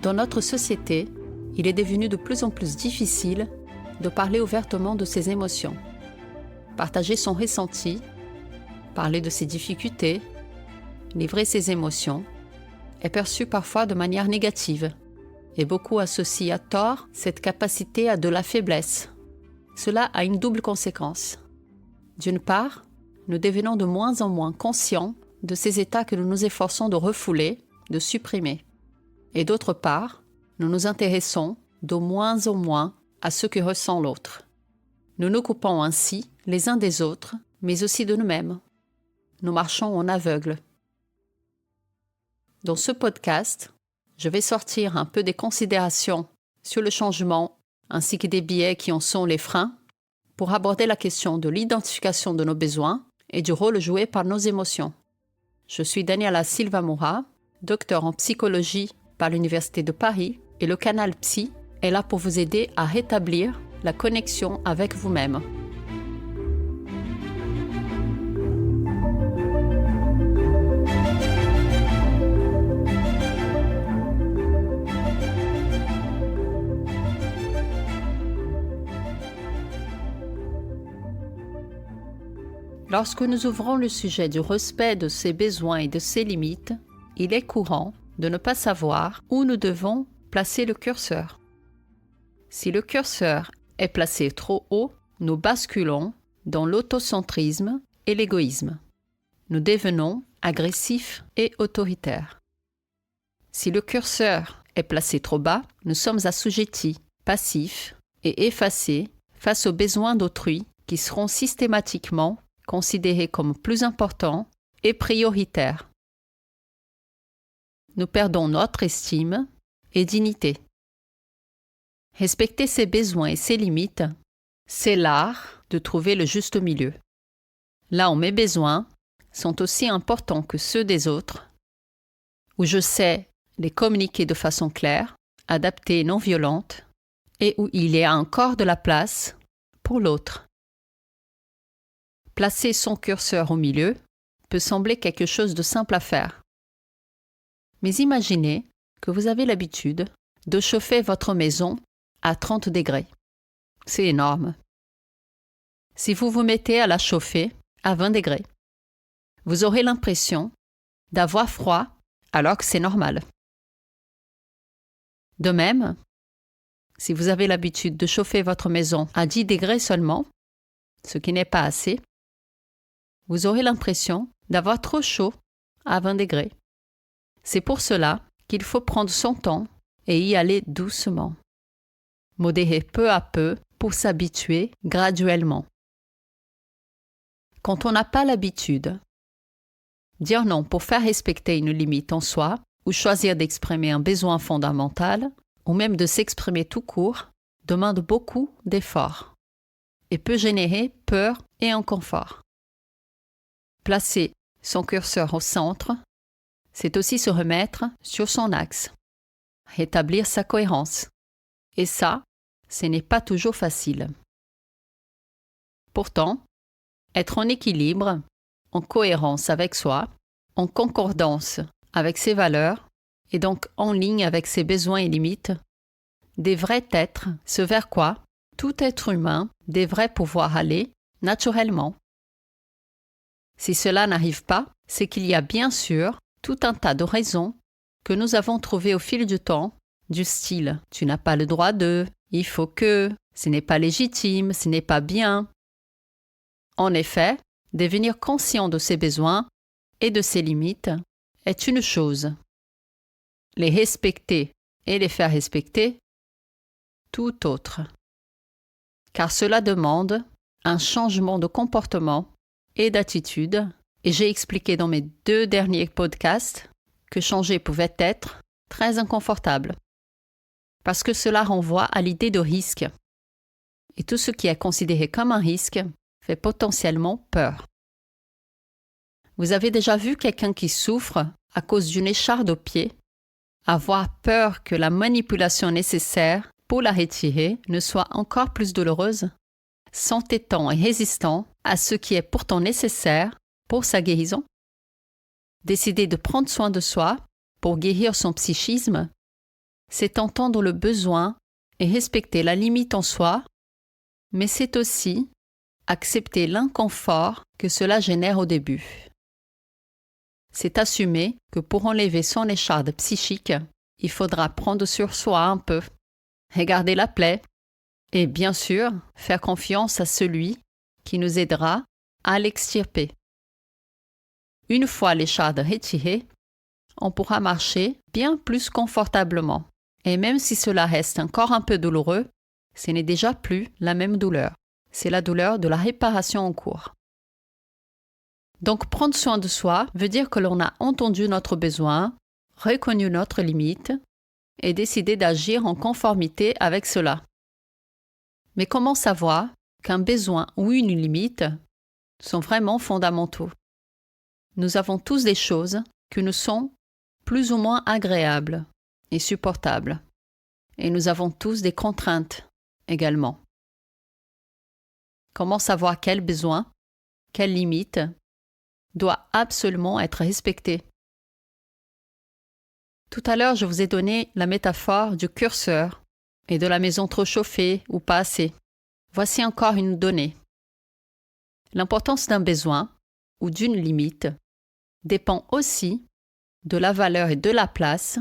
Dans notre société, il est devenu de plus en plus difficile de parler ouvertement de ses émotions. Partager son ressenti, parler de ses difficultés, livrer ses émotions, est perçu parfois de manière négative et beaucoup associent à tort cette capacité à de la faiblesse. Cela a une double conséquence. D'une part, nous devenons de moins en moins conscients de ces états que nous nous efforçons de refouler, de supprimer. Et d'autre part, nous nous intéressons de moins en moins à ce que ressent l'autre. Nous nous coupons ainsi les uns des autres, mais aussi de nous-mêmes. Nous marchons en aveugle. Dans ce podcast, je vais sortir un peu des considérations sur le changement ainsi que des biais qui en sont les freins pour aborder la question de l'identification de nos besoins et du rôle joué par nos émotions. Je suis Daniela Silva Moura, docteur en psychologie par l'Université de Paris et le Canal Psy est là pour vous aider à rétablir la connexion avec vous-même. Lorsque nous ouvrons le sujet du respect de ses besoins et de ses limites, il est courant de ne pas savoir où nous devons placer le curseur. Si le curseur est placé trop haut, nous basculons dans l'autocentrisme et l'égoïsme. Nous devenons agressifs et autoritaires. Si le curseur est placé trop bas, nous sommes assujettis, passifs et effacés face aux besoins d'autrui qui seront systématiquement considérés comme plus importants et prioritaires. Nous perdons notre estime et dignité. Respecter ses besoins et ses limites, c'est l'art de trouver le juste milieu. Là où mes besoins sont aussi importants que ceux des autres, où je sais les communiquer de façon claire, adaptée et non violente, et où il y a encore de la place pour l'autre. Placer son curseur au milieu peut sembler quelque chose de simple à faire. Mais imaginez que vous avez l'habitude de chauffer votre maison à 30 degrés. C'est énorme. Si vous vous mettez à la chauffer à 20 degrés, vous aurez l'impression d'avoir froid alors que c'est normal. De même, si vous avez l'habitude de chauffer votre maison à 10 degrés seulement, ce qui n'est pas assez, vous aurez l'impression d'avoir trop chaud à 20 degrés. C'est pour cela qu'il faut prendre son temps et y aller doucement. Modérer peu à peu pour s'habituer graduellement. Quand on n'a pas l'habitude, dire non pour faire respecter une limite en soi ou choisir d'exprimer un besoin fondamental ou même de s'exprimer tout court demande beaucoup d'efforts et peut générer peur et inconfort. Placer son curseur au centre, c'est aussi se remettre sur son axe, rétablir sa cohérence. Et ça, ce n'est pas toujours facile. Pourtant, être en équilibre, en cohérence avec soi, en concordance avec ses valeurs et donc en ligne avec ses besoins et limites, devrait être ce vers quoi tout être humain devrait pouvoir aller naturellement. Si cela n'arrive pas, c'est qu'il y a bien sûr tout un tas de raisons que nous avons trouvées au fil du temps, du style « tu n'as pas le droit de »,« il faut que »,« ce n'est pas légitime »,« ce n'est pas bien ». En effet, devenir conscient de ses besoins et de ses limites est une chose. Les respecter et les faire respecter, tout autre. Car cela demande un changement de comportement et d'attitude, et j'ai expliqué dans mes 2 derniers podcasts que changer pouvait être très inconfortable, parce que cela renvoie à l'idée de risque. Et tout ce qui est considéré comme un risque fait potentiellement peur. Vous avez déjà vu quelqu'un qui souffre à cause d'une écharde au pied, avoir peur que la manipulation nécessaire pour la retirer ne soit encore plus douloureuse, s'entêtant et résistant à ce qui est pourtant nécessaire pour sa guérison? Décider de prendre soin de soi pour guérir son psychisme, c'est entendre le besoin et respecter la limite en soi, mais c'est aussi accepter l'inconfort que cela génère au début. C'est assumer que pour enlever son écharde psychique, il faudra prendre sur soi un peu, regarder la plaie et bien sûr faire confiance à celui qui nous aidera à l'extirper. Une fois l'écharde retirée, on pourra marcher bien plus confortablement. Et même si cela reste encore un peu douloureux, ce n'est déjà plus la même douleur. C'est la douleur de la réparation en cours. Donc prendre soin de soi veut dire que l'on a entendu notre besoin, reconnu notre limite et décidé d'agir en conformité avec cela. Mais comment savoir qu'un besoin ou une limite sont vraiment fondamentaux? Nous avons tous des choses qui nous sont plus ou moins agréables et supportables. Et nous avons tous des contraintes également. Comment savoir quel besoin, quelle limite doit absolument être respecté? Tout à l'heure, je vous ai donné la métaphore du curseur et de la maison trop chauffée ou pas assez. Voici encore une donnée. L'importance d'un besoin ou d'une limite dépend aussi de la valeur et de la place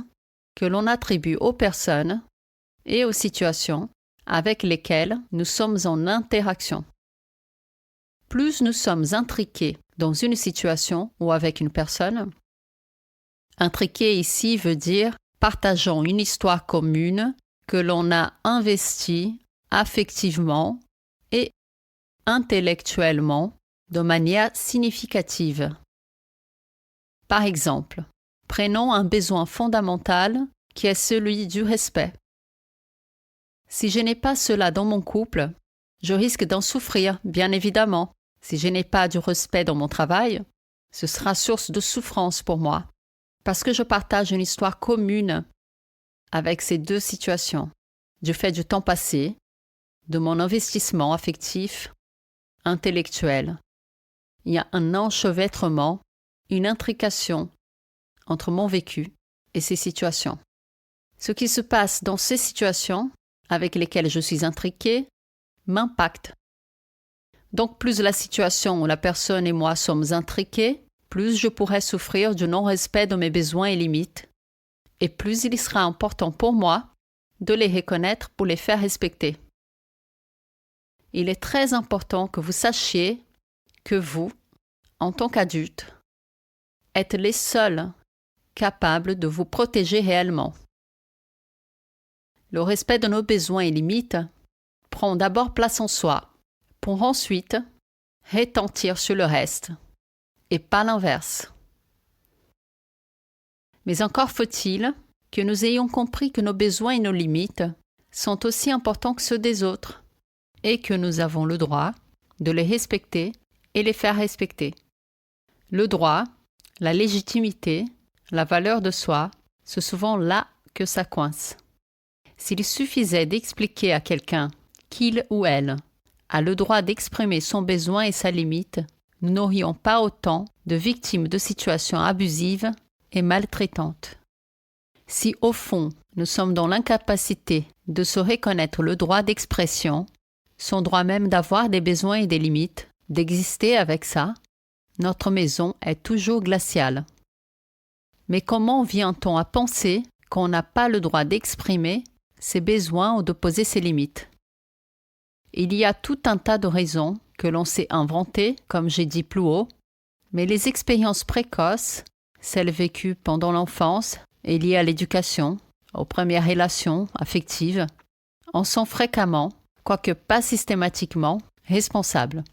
que l'on attribue aux personnes et aux situations avec lesquelles nous sommes en interaction. Plus nous sommes intriqués dans une situation ou avec une personne, intriqué ici veut dire partageant une histoire commune que l'on a investie affectivement et intellectuellement de manière significative. Par exemple, prenons un besoin fondamental qui est celui du respect. Si je n'ai pas cela dans mon couple, je risque d'en souffrir, bien évidemment. Si je n'ai pas du respect dans mon travail, ce sera source de souffrance pour moi, parce que je partage une histoire commune avec ces deux situations, du fait du temps passé, de mon investissement affectif, intellectuel. Il y a un enchevêtrement, une intrication entre mon vécu et ces situations. Ce qui se passe dans ces situations avec lesquelles je suis intriquée m'impacte. Donc plus la situation où la personne et moi sommes intriqués, plus je pourrais souffrir du non-respect de mes besoins et limites, et plus il sera important pour moi de les reconnaître pour les faire respecter. Il est très important que vous sachiez que vous, en tant qu'adulte, êtes les seuls capables de vous protéger réellement. Le respect de nos besoins et limites prend d'abord place en soi, pour ensuite retentir sur le reste, et pas l'inverse. Mais encore faut-il que nous ayons compris que nos besoins et nos limites sont aussi importants que ceux des autres, et que nous avons le droit de les respecter et les faire respecter. Le droit, la légitimité, la valeur de soi, c'est souvent là que ça coince. S'il suffisait d'expliquer à quelqu'un qu'il ou elle a le droit d'exprimer son besoin et sa limite, nous n'aurions pas autant de victimes de situations abusives et maltraitantes. Si au fond, nous sommes dans l'incapacité de se reconnaître le droit d'expression, son droit même d'avoir des besoins et des limites, d'exister avec ça, notre maison est toujours glaciale. Mais comment vient-on à penser qu'on n'a pas le droit d'exprimer ses besoins ou de poser ses limites? Il y a tout un tas de raisons que l'on s'est inventées, comme j'ai dit plus haut, mais les expériences précoces, celles vécues pendant l'enfance et liées à l'éducation, aux premières relations affectives, en sont fréquemment, quoique pas systématiquement, responsables.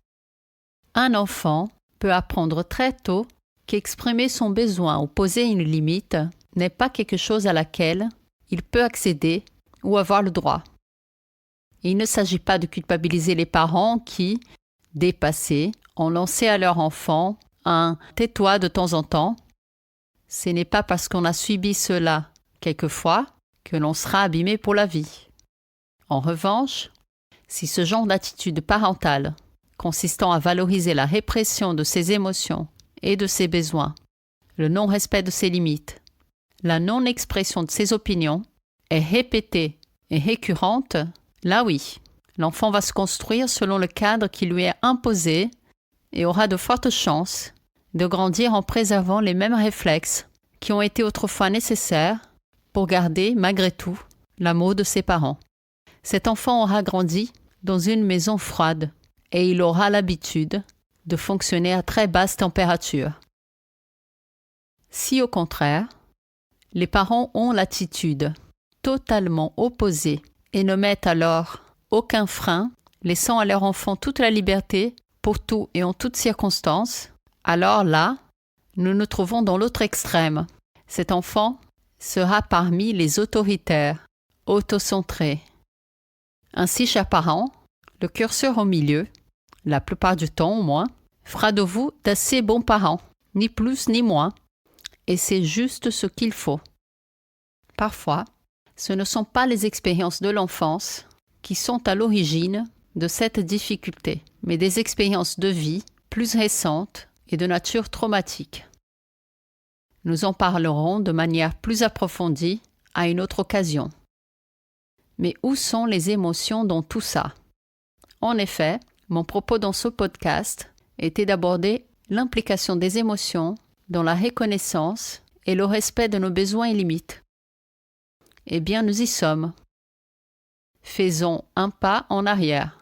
Un enfant peut apprendre très tôt qu'exprimer son besoin ou poser une limite n'est pas quelque chose à laquelle il peut accéder ou avoir le droit. Il ne s'agit pas de culpabiliser les parents qui, dépassés, ont lancé à leur enfant un « tais-toi » de temps en temps. Ce n'est pas parce qu'on a subi cela quelquefois que l'on sera abîmé pour la vie. En revanche, si ce genre d'attitude parentale, consistant à valoriser la répression de ses émotions et de ses besoins, le non-respect de ses limites, la non-expression de ses opinions est répétée et récurrente, là oui, l'enfant va se construire selon le cadre qui lui est imposé et aura de fortes chances de grandir en préservant les mêmes réflexes qui ont été autrefois nécessaires pour garder, malgré tout, l'amour de ses parents. Cet enfant aura grandi dans une maison froide et il aura l'habitude de fonctionner à très basse température. Si au contraire, les parents ont l'attitude totalement opposée et ne mettent alors aucun frein, laissant à leur enfant toute la liberté pour tout et en toutes circonstances, alors là, nous nous trouvons dans l'autre extrême. Cet enfant sera parmi les autoritaires, autocentrés. Ainsi, chers parents, le curseur au milieu, la plupart du temps au moins, fera de vous d'assez bons parents, ni plus ni moins, et c'est juste ce qu'il faut. Parfois, ce ne sont pas les expériences de l'enfance qui sont à l'origine de cette difficulté, mais des expériences de vie plus récentes et de nature traumatique. Nous en parlerons de manière plus approfondie à une autre occasion. Mais où sont les émotions dans tout ça? En effet, mon propos dans ce podcast était d'aborder l'implication des émotions dans la reconnaissance et le respect de nos besoins et limites. Eh bien, nous y sommes. Faisons un pas en arrière.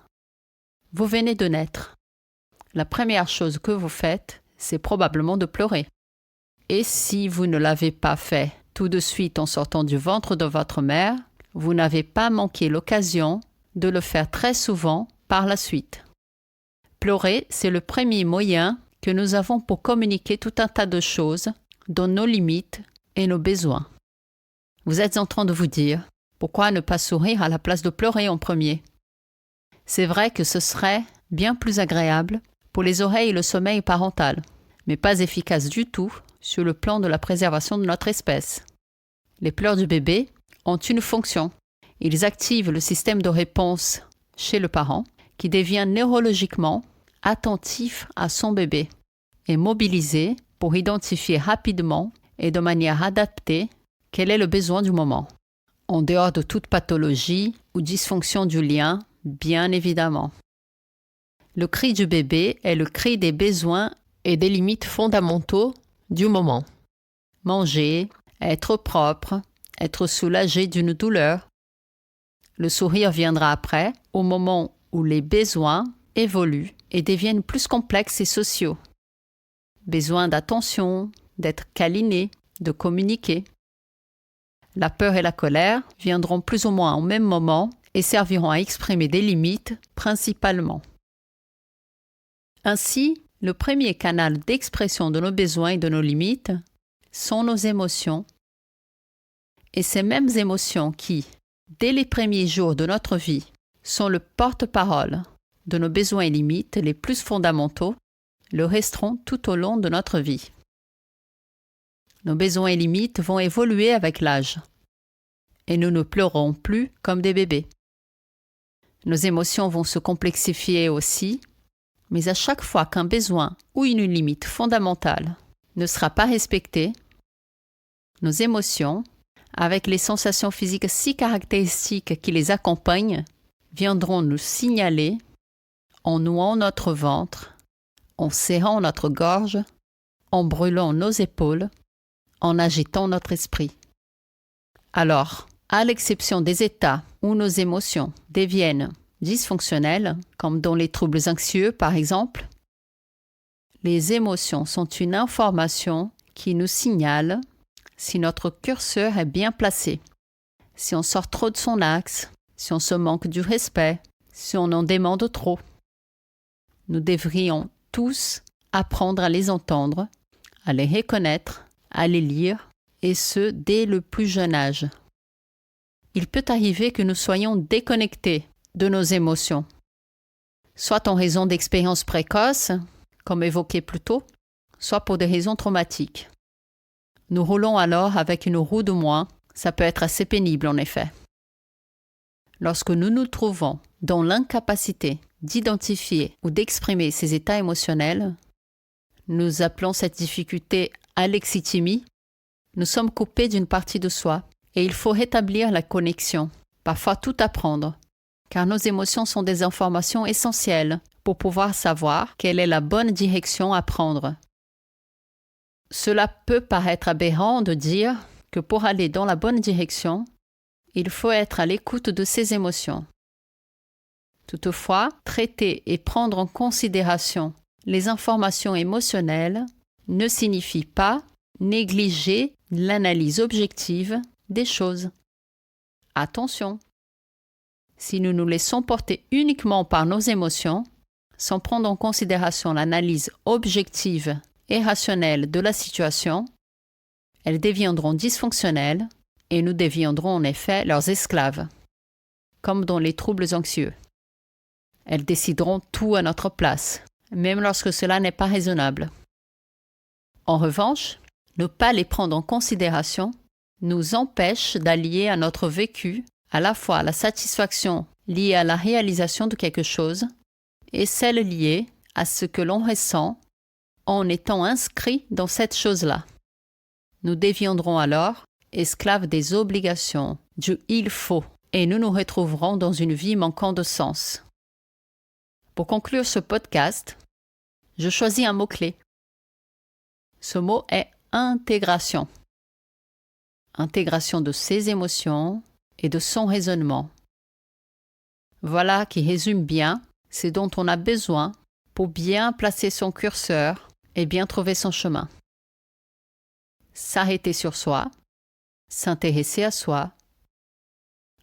Vous venez de naître. La première chose que vous faites, c'est probablement de pleurer. Et si vous ne l'avez pas fait tout de suite en sortant du ventre de votre mère, vous n'avez pas manqué l'occasion de le faire très souvent par la suite. Pleurer, c'est le premier moyen que nous avons pour communiquer tout un tas de choses, dont nos limites et nos besoins. Vous êtes en train de vous dire, pourquoi ne pas sourire à la place de pleurer en premier? C'est vrai que ce serait bien plus agréable pour les oreilles et le sommeil parental, mais pas efficace du tout sur le plan de la préservation de notre espèce. Les pleurs du bébé ont une fonction. Ils activent le système de réponse chez le parent qui devient neurologiquement attentif à son bébé et mobilisé pour identifier rapidement et de manière adaptée quel est le besoin du moment. En dehors de toute pathologie ou dysfonction du lien, bien évidemment. Le cri du bébé est le cri des besoins et des limites fondamentaux du moment. Manger, être propre, être soulagé d'une douleur. Le sourire viendra après, au moment où les besoins évoluent et deviennent plus complexes et sociaux. Besoin d'attention, d'être câliné, de communiquer. La peur et la colère viendront plus ou moins au même moment et serviront à exprimer des limites principalement. Ainsi, le premier canal d'expression de nos besoins et de nos limites sont nos émotions. Et ces mêmes émotions qui, dès les premiers jours de notre vie, sont le porte-parole de nos besoins et limites les plus fondamentaux, le resteront tout au long de notre vie. Nos besoins et limites vont évoluer avec l'âge. Et nous ne pleurons plus comme des bébés. Nos émotions vont se complexifier aussi, mais à chaque fois qu'un besoin ou une limite fondamentale ne sera pas respecté, nos émotions, avec les sensations physiques si caractéristiques qui les accompagnent, viendront nous signaler en nouant notre ventre, en serrant notre gorge, en brûlant nos épaules, en agitant notre esprit. Alors, à l'exception des états où nos émotions deviennent dysfonctionnelles, comme dans les troubles anxieux par exemple, les émotions sont une information qui nous signale si notre curseur est bien placé, si on sort trop de son axe, si on se manque du respect, si on en demande trop. Nous devrions tous apprendre à les entendre, à les reconnaître, à les lire, et ce, dès le plus jeune âge. Il peut arriver que nous soyons déconnectés de nos émotions, soit en raison d'expériences précoces, comme évoqué plus tôt, soit pour des raisons traumatiques. Nous roulons alors avec une roue de moins, ça peut être assez pénible en effet. Lorsque nous nous trouvons dans l'incapacité d'identifier ou d'exprimer ces états émotionnels, nous appelons cette difficulté alexithymie, nous sommes coupés d'une partie de soi et il faut rétablir la connexion, parfois tout apprendre, car nos émotions sont des informations essentielles pour pouvoir savoir quelle est la bonne direction à prendre. Cela peut paraître aberrant de dire que pour aller dans la bonne direction, il faut être à l'écoute de ses émotions. Toutefois, traiter et prendre en considération les informations émotionnelles ne signifie pas négliger l'analyse objective des choses. Attention! Si nous nous laissons porter uniquement par nos émotions, sans prendre en considération l'analyse objective et rationnelle de la situation, elles deviendront dysfonctionnelles et nous deviendrons en effet leurs esclaves, comme dans les troubles anxieux. Elles décideront tout à notre place, même lorsque cela n'est pas raisonnable. En revanche, ne pas les prendre en considération nous empêche d'allier à notre vécu à la fois la satisfaction liée à la réalisation de quelque chose et celle liée à ce que l'on ressent en étant inscrit dans cette chose-là. Nous deviendrons alors esclaves des obligations, du « il faut » et nous nous retrouverons dans une vie manquant de sens. Pour conclure ce podcast, je choisis un mot-clé. Ce mot est intégration. Intégration de ses émotions et de son raisonnement. Voilà qui résume bien ce dont on a besoin pour bien placer son curseur et bien trouver son chemin. S'arrêter sur soi, s'intéresser à soi,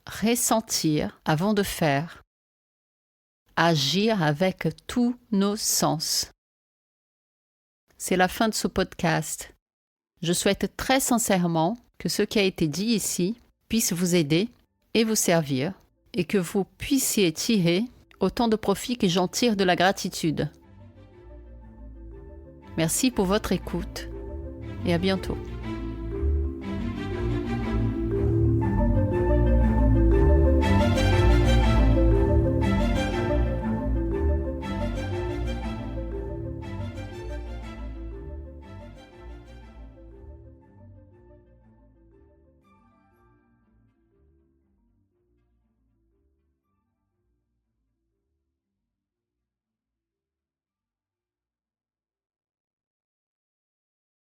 ressentir avant de faire, agir avec tous nos sens. C'est la fin de ce podcast. Je souhaite très sincèrement que ce qui a été dit ici puisse vous aider et vous servir, et que vous puissiez tirer autant de profit que j'en tire de la gratitude. Merci pour votre écoute et à bientôt.